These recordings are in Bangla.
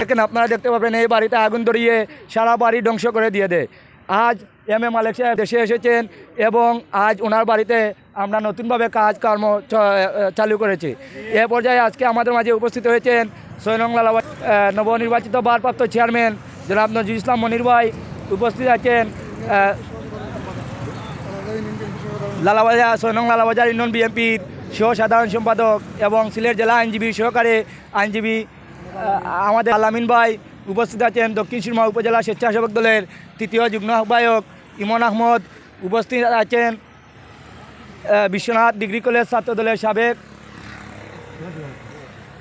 দেখেন, আপনারা দেখতে পাবেন এই বাড়িতে আগুন ধরিয়ে সারা বাড়ি ধ্বংস করে দিয়ে দেয়। আজ এম এ মালিক সাহেব দেশে এসেছেন এবং আজ ওনার বাড়িতে আমরা নতুনভাবে কাজকর্ম চালু করেছি। এ পর্যায়ে আজকে আমাদের মাঝে উপস্থিত হয়েছেন ৬ নং লালাবাজার নবনির্বাচিত ভারপ্রাপ্ত চেয়ারম্যান জনাব নজরুল ইসলাম মনির ভাই। উপস্থিত আছেন ৬ নং লালাবাজার ইউনিয়ন বিএনপির সহ সাধারণ সম্পাদক এবং সিলেট জেলা আইনজীবী সহকারী আইনজীবী আমাদের আলামিন ভাই। উপস্থিত আছেন দক্ষিণ সুরমা উপজেলা স্বেচ্ছাসেবক দলের ৩য় যুগ্ম আহ্বায়ক ইমন আহমদ। উপস্থিত আছেন বিশ্বনাথ ডিগ্রি কলেজ ছাত্র দলের সাবেক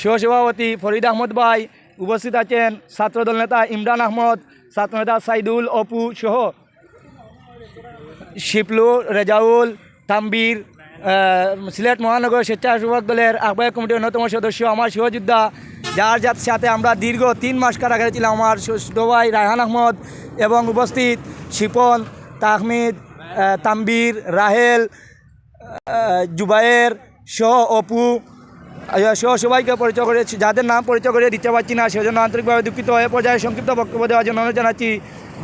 সহসভাপতি ফরিদ আহমদ ভাই। উপস্থিত আছেন ছাত্রদল নেতা ইমরান আহমদ, ছাত্রনেতা সাইদুল, অপু সহ শিপলু, রেজাউল, তাম্বির, সিলেট মহানগর স্বেচ্ছাসেবক দলের আহ্বায়ক কমিটির অন্যতম সদস্য আমার সহযোদ্ধা, যার সাথে আমরা দীর্ঘ 3 মাস কারাগারে ছিলাম, আমার ছোট ভাই রায়হান আহমদ এবং উপস্থিত শিপন, তাহমিদ, তাম্বির, রাহেল, জুবায়ের সহ অপু সহ সবাইকে পরিচয় করে, যাদের নাম পরিচয় করে দিতে পারছি না সেজন্য আন্তরিকভাবে দুঃখিত। হয়ে পর্যায়ে সংক্ষিপ্ত বক্তব্য দেওয়ার জন্য অনুরোধ জানাচ্ছি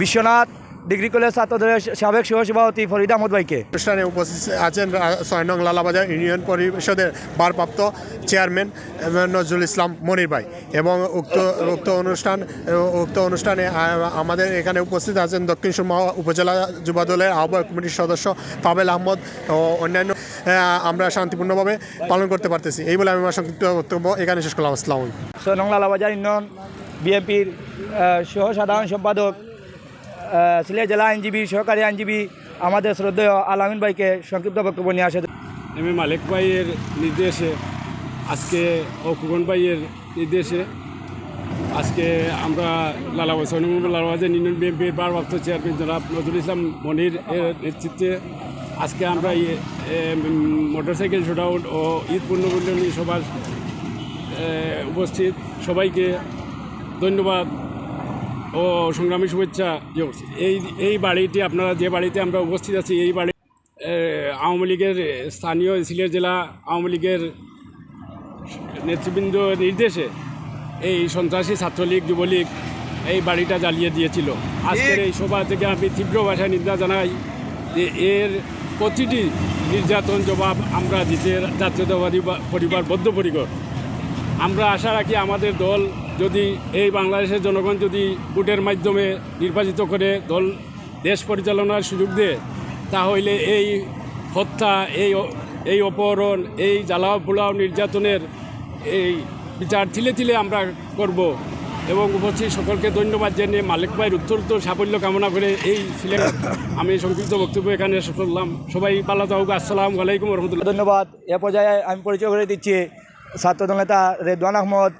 বিশ্বনাথ ডিগ্রি কলেজ ছাত্র দলের সাবেক সহসভাপতি ফরিদ আহমদ ভাইকে। অনুষ্ঠানে উপস্থিত আছেন ৬ নং লালাবাজার ইউনিয়ন পরিষদের ভারপ্রাপ্ত চেয়ারম্যান নজরুল ইসলাম মনির ভাই এবং উক্ত অনুষ্ঠানে আমাদের এখানে উপস্থিত আছেন দক্ষিণ সুরমা উপজেলা যুবদলের আহ্বায়ক কমিটির সদস্য পাবেল আহমদ ও অন্যান্য। আমরা শান্তিপূর্ণভাবে পালন করতে পারতেছি। এই বলে আমি আমার সংক্ষিপ্ত বক্তব্য এখানে শেষ করলাম। আসসালামু আলাইকুম। ৬ নং লালাবাজার ইউনিয়ন বিএনপির সহ সাধারণ সম্পাদক সিলেট জেলা আইনজীবী সহকারী আইনজীবী আমাদের শ্রদ্ধেয় আলামিন ভাইকে সংক্ষিপ্ত বক্তব্য নিয়ে আসে। এম এ মালিক ভাইয়ের নির্দেশে আজকে ও খোকন ভাইয়ের নির্দেশে আজকে আমরা লালাবাজার ইউনিয়ন বিএনপির ভারপ্রাপ্ত চেয়ারম্যান জনাব নজরুল ইসলাম মনির এর নেতৃত্বে আজকে আমরা মোটরসাইকেল শোডাউন ও ঈদ পূর্ণবন্ধনী সভার উপস্থিত সবাইকে ধন্যবাদ ও সংগ্রামী শুভেচ্ছা। এই বাড়িটি আপনারা যে বাড়িতে আমরা উপস্থিত আছি, এই বাড়ি আওয়ামী লীগের স্থানীয় সিলেট জেলা আওয়ামী লীগের নেতৃবৃন্দ নির্দেশে এই সন্ত্রাসী ছাত্রলীগ যুবলীগ এই বাড়িটা জ্বালিয়ে দিয়েছিল। আজকের এই সভা থেকে আমি তীব্র ভাষায় নিন্দা জানাই যে এর প্রতিটি নির্যাতন জবাব আমরা দিতে জাতীয়তাবাদী পরিবার বদ্ধপরিকর। আমরা আশা রাখি আমাদের দল যদি এই বাংলাদেশের জনগণ যদি ভোটের মাধ্যমে নির্বাচিত করে দল দেশ পরিচালনার সুযোগ দেয়, তাহলে এই হত্যা, এই অপহরণ, এই জ্বালাও পোড়াও নির্যাতনের এই বিচার তিলে আমরা করব। এবং উপস্থিত সকলকে ধন্যবাদ জানিয়ে মালিক ভাইয়ের উত্তরোত্তর সাফল্য কামনা করে এই সিলেট আমি সংক্ষিপ্ত বক্তব্য এখানে শেষ করলাম। সবাই ভালো থাকুক। আসসালামু আলাইকুম রহমতুল্লাহ। ধন্যবাদ। এ পর্যায়ে আমি পরিচয় করে দিচ্ছি ছাত্রদল নেতা রেদওয়ান আহমদ,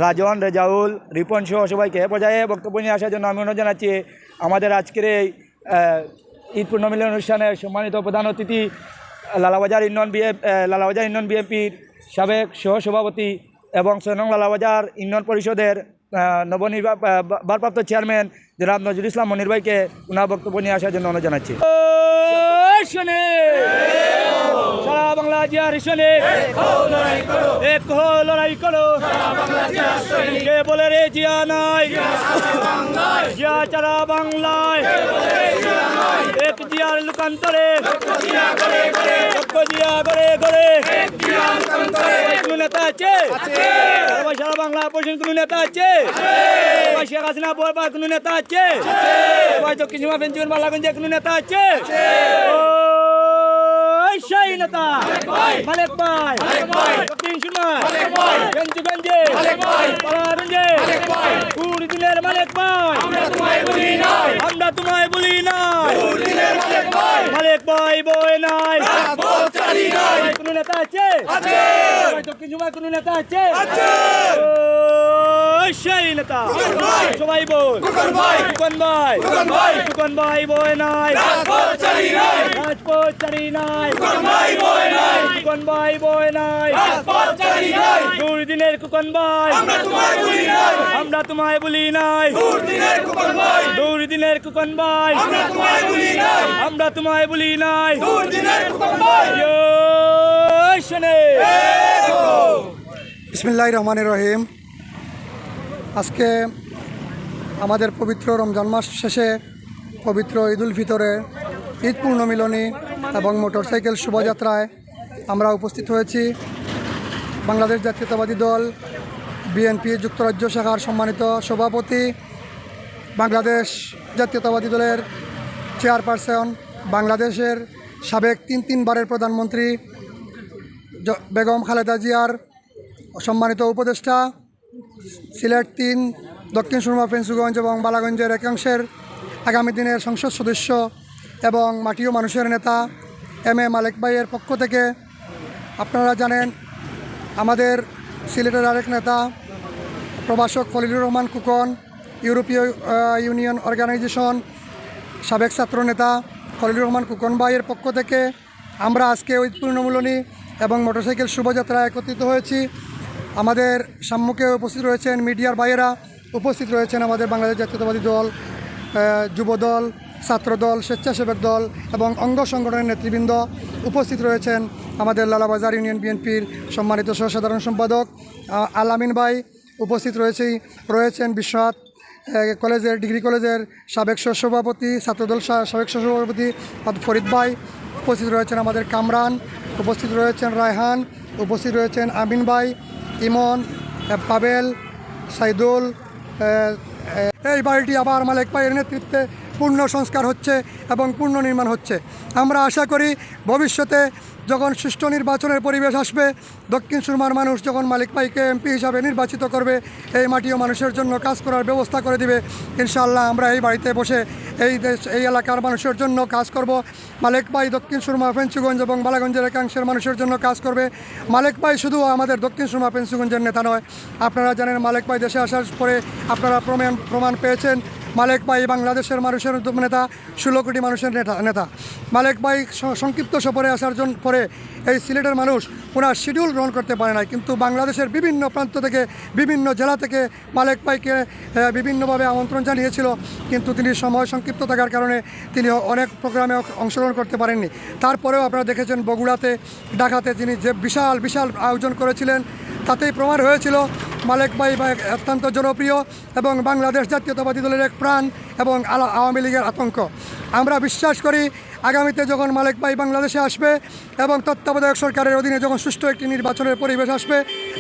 রাজন, রেজাউল, রিপন সহ সবাইকে। এ পর্যায়ে বক্তব্য নিয়ে আসার জন্য আমি অনুরোধ জানাচ্ছি আমাদের আজকের এই ঈদ পূর্ণমিলন অনুষ্ঠানের সম্মানিত প্রধান অতিথি লালাবাজার ইউনিয়ন বিএনপির সাবেক সহসভাপতি এবং ৬ নং লালাবাজার ইউনিয়ন পরিষদের ভারপ্রাপ্ত চেয়ারম্যান জনাব নজরুল ইসলাম মনির ভাইকে ওনার বক্তব্য নিয়ে আসার জন্য অনুরোধ জানাচ্ছি। সারা বাংলা জিয়ার শোনে এক হো লড়াই করো, কে বলে রে জিয়া নাই, জিয়া ছাড়া বাংলায় এক জিয়ার লোকান্তরে জিয়া করে করে কোনো নেতা আছে? সারা বাংলা পরিষদ কোনো নেতা আছে? শেখ হাসিনা বলবার কোনো নেতা আছে? দক্ষিণ সীমা পেঞ্চন বালাগঞ্জে কোনো নেতা আছে? সেই নেতা মালিক ভাই দক্ষিণ সুরমা গঞ্জে পাড়াগঞ্জে কুড়ি দিনের মালিক ভাই, আমরা তোমায় বলি নাই মালিক ভাই বই নাই। কোনো নেতা আছে? দক্ষিণ সুরমা কোনো নেতা আছে? সেই নেতা সবাই বল ফুকন ভাই বই নাই, রাজপথ চারি নাই, ফুকন ভাই বই নাই, দুর্দিনের ফুকন ভাই, আমরা তোমায় বলি নাই, দুর্দিনের ফুকন ভাই, আমরা তোমায় বলি নাই। জেনারেশনে বিসমিল্লাহির রহমানির রহিম। আজকে আমাদের পবিত্র রমজান মাস শেষে পবিত্র ঈদুল ফিতরে ঈদ পূর্ণমিলনী এবং মোটরসাইকেল শোভাযাত্রায় আমরা উপস্থিত হয়েছি। বাংলাদেশ জাতীয়তাবাদী দল বিএনপি যুক্তরাজ্য শাখার সম্মানিত সভাপতি, বাংলাদেশ জাতীয়তাবাদী দলের চেয়ারপারসন, বাংলাদেশের সাবেক তিনবারের প্রধানমন্ত্রী বেগম খালেদা জিয়ার সম্মানিত উপদেষ্টা, সিলেট ৩, দক্ষিণ সুরমা, ফেঞ্চুগঞ্জ এবং বালাগঞ্জের একাংশের আগামী দিনের সংসদ সদস্য এবং মাটি ও মানুষের নেতা এম.এ. মালেক ভাইয়ের পক্ষ থেকে, আপনারা জানেন আমাদের সিলেটের আরেক নেতা প্রভাষক খলিলুর রহমান খোকন, ইউরোপীয় ইউনিয়ন অর্গানাইজেশন সাবেক ছাত্র নেতা খলিলুর রহমান খোকন ভাইয়ের পক্ষ থেকে আমরা আজকে ঈদ পূর্ণমিলনী এবং মোটরসাইকেল শোভাযাত্রায় একত্রিত হয়েছি। আমাদের সম্মুখে উপস্থিত রয়েছেন মিডিয়ার ভাইয়েরা, উপস্থিত রয়েছেন আমাদের বাংলাদেশ জাতীয়তাবাদী দল, যুবদল, ছাত্রদল, স্বেচ্ছাসেবক দল এবং অঙ্গ সংগঠনের নেতৃবৃন্দ, উপস্থিত রয়েছেন আমাদের লালাবাজার ইউনিয়ন বিএনপির সম্মানিত সহসাধারণ সম্পাদক আলামিন ভাই, উপস্থিত রয়েছেন বিশ্বনাথ কলেজের ডিগ্রি কলেজের সাবেক সহসভাপতি, ছাত্রদল সাবেক সহসভাপতি ফরিদ ভাই, উপস্থিত রয়েছেন আমাদের কামরান, উপস্থিত রয়েছেন রায়হান, উপস্থিত রয়েছেন আমিন ভাই, ইমন, পাবেল, সাইদুল। এই বাড়িটি আবার মালেক ভাইয়ের নেতৃত্বে পূর্ণ সংস্কার হচ্ছে এবং পুনর্নির্মাণ হচ্ছে। আমরা আশা করি ভবিষ্যতে যখন সুষ্ঠু নির্বাচনের পরিবেশ আসবে, দক্ষিণ সুরমার মানুষ যখন মালেক ভাইকে এমপি হিসাবে নির্বাচিত করবে, এই মাটি ও মানুষের জন্য কাজ করার ব্যবস্থা করে দিবে। ইনশাআল্লাহ আমরা এই বাড়িতে বসে এই এলাকার মানুষের জন্য কাজ করব। মালেক ভাই দক্ষিণ সুরমা, ফেঞ্চুগঞ্জ এবং বালাগঞ্জের একাংশের মানুষের জন্য কাজ করবে। মালেক ভাই শুধু আমাদের দক্ষিণ সুরমা ফেঞ্চুগঞ্জের নেতা নয়, আপনারা জানেন মালেক ভাই দেশে আসার পরে আপনারা প্রমাণ পেয়েছেন মালেক ভাই বাংলাদেশের মানুষের নেতা, 16 কোটি মানুষের নেতা। মালেক ভাই সংক্ষিপ্ত সফরে আসার জন্য পরে এই সিলেটের মানুষ ওনার শিডিউল গ্রহণ করতে পারে না, কিন্তু বাংলাদেশের বিভিন্ন প্রান্ত থেকে, বিভিন্ন জেলা থেকে মালেক ভাইকে বিভিন্নভাবে আমন্ত্রণ জানিয়েছিল, কিন্তু তিনি সময় সংক্ষিপ্ত থাকার কারণে তিনি অনেক প্রোগ্রামে অংশগ্রহণ করতে পারেননি। তারপরেও আপনারা দেখেছেন বগুড়াতে, ঢাকাতে তিনি যে বিশাল আয়োজন করেছিলেন, তাতেই প্রমাণ হয়েছিল মালেক ভাই অত্যন্ত জনপ্রিয় এবং বাংলাদেশ জাতীয়তাবাদী দলের এক প্রাণ এবং আওয়ামী লীগের আতঙ্ক। আমরা বিশ্বাস করি আগামীতে যখন মালেক ভাই বাংলাদেশে আসবে এবং তত্ত্বাবধায়ক সরকারের অধীনে যখন সুষ্ঠু একটি নির্বাচনের পরিবেশ আসবে,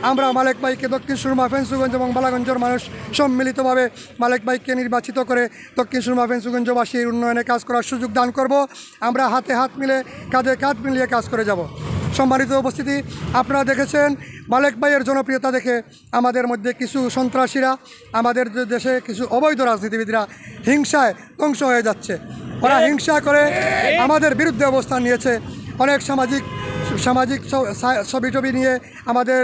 আমরা মালেক ভাইকে দক্ষিণ সুরমা, ফেঞ্চুগঞ্জ এবং বালাগঞ্জের মানুষ সম্মিলিতভাবে মালেক ভাইকে নির্বাচিত করে দক্ষিণ সুরমা, ফেঞ্চুগঞ্জবাসীর উন্নয়নে কাজ করার সুযোগ দান করব। আমরা হাতে হাত মিলে, কাঁধে কাঁধ মিলিয়ে কাজ করে যাব। সম্মানিত উপস্থিতি, আপনারা দেখেছেন মালেক ভাইয়ের জনপ্রিয়তা দেখে আমাদের মধ্যে কিছু সন্ত্রাসীরা, আমাদের দেশে কিছু অবৈধ রাজনীতিবিদরা হিংসায় ধ্বংস হয়ে যাচ্ছে। ওরা হিংসা করে আমাদের বিরুদ্ধে অবস্থান নিয়েছে। অনেক সামাজিক ছবি নিয়ে আমাদের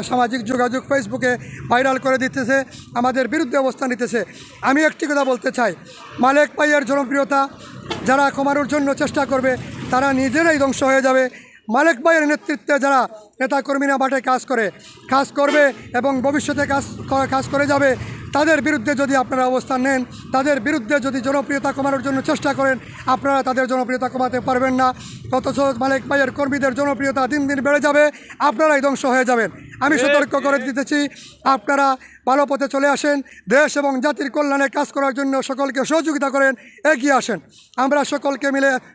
সামাজিক যোগাযোগ ফেসবুকে ভাইরাল করে দিতেছে, আমাদের বিরুদ্ধে অবস্থান নিতেছে। আমি একটি কথা বলতে চাই, মালেক ভাইয়ের জনপ্রিয়তা যারা কমানোর জন্য চেষ্টা করবে তারা নিজেরাই ধ্বংস হয়ে যাবে। মালেক ভাইয়ের নেতৃত্বে যারা নেতাকর্মীরা মাঠে কাজ করবে এবং ভবিষ্যতে কাজ করে যাবে, তাদের বিরুদ্ধে যদি আপনারা অবস্থান নেন, তাদের বিরুদ্ধে যদি জনপ্রিয়তা কমানোর জন্য চেষ্টা করেন, আপনারা তাদের জনপ্রিয়তা কমাতে পারবেন না। অথচ মালেক ভাইয়ের কর্মীদের জনপ্রিয়তা দিন দিন বেড়ে যাবে, আপনারাই ধ্বংস হয়ে যাবেন। আমি সতর্ক করে দিতেছি, আপনারা ভালো পথে চলে আসেন, দেশ এবং জাতির কল্যাণে কাজ করার জন্য সকলকে সহযোগিতা করেন, এগিয়ে আসেন। আমরা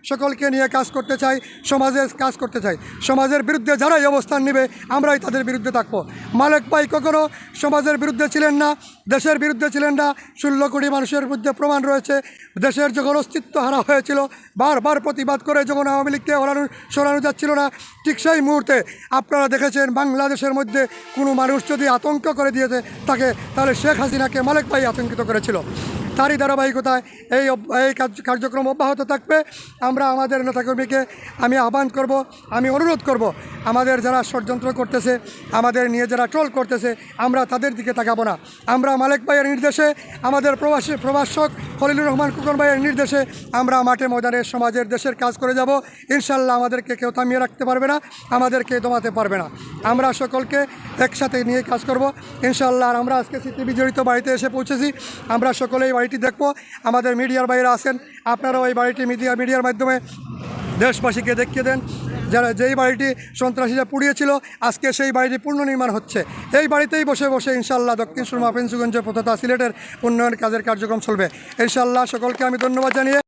সকলকে নিয়ে কাজ করতে চাই, সমাজে কাজ করতে চাই। সমাজের বিরুদ্ধে যারাই অবস্থান নেবে আমরাই তাদের বিরুদ্ধে থাকবো। মালেক ভাই কখনো সমাজের বিরুদ্ধে ছিলেন না, দেশের বিরুদ্ধে ছিলেন না। 16 কোটি মানুষের মধ্যে প্রমাণ রয়েছে, দেশের যখন অস্তিত্ব হারা হয়েছিল, বারবার প্রতিবাদ করে যখন আওয়ামী লীগকে সরানো যাচ্ছিল না, ঠিক সেই মুহূর্তে আপনারা দেখেছেন বাংলাদেশের মধ্যে কোনো মানুষ যদি আতঙ্ক করে দিয়েছে তাহলে শেখ হাসিনাকে মালেক ভাই আতঙ্কিত করেছিল। তারই ধারাবাহিকতায় এই কার্যক্রম অব্যাহত থাকবে। আমরা আমাদের নেতাকর্মীকে আমি আহ্বান করব, আমি অনুরোধ করব, আমাদের যারা ষড়যন্ত্র করতেছে, আমাদের নিয়ে যারা ট্রোল করতেছে, আমরা তাদের দিকে তাকাবো না। আমরা মালেক ভাইয়ের নির্দেশে, আমাদের প্রভাষক খলিলুর রহমান খোকন ভাইয়ের নির্দেশে আমরা মাঠে ময়দানে সমাজের দেশের কাজ করে যাব। ইনশাল্লাহ আমাদেরকে কেউ থামিয়ে রাখতে পারবে না, আমাদেরকে দমাতে পারবে না। আমরা সকলকে একসাথে নিয়ে কাজ করব ইনশাল্লাহ। আর আমরা আজকে স্মৃতি বিজড়িত বাড়িতে এসে পৌঁছেছি। আমরা সকলেই বাড়িটি দেখব। আমাদের মিডিয়ার বাইরে আছেন, আপনারাও এই বাড়িটি মিডিয়ার মাধ্যমে দেশবাসীকে দেখিয়ে দেন যারা যেই বাড়িটি সন্ত্রাসীরা পুড়িয়েছিল আজকে সেই বাড়িটি পুনর্নির্মাণ হচ্ছে। এই বাড়িতেই বসে বসে ইনশাআল্লাহ দক্ষিণ সুরমা ফেঞ্চুগঞ্জ তথা সিলেটের উন্নয়ন কাজের কার্যক্রম চলবে ইনশাআল্লাহ। সকলকে আমি ধন্যবাদ জানিয়ে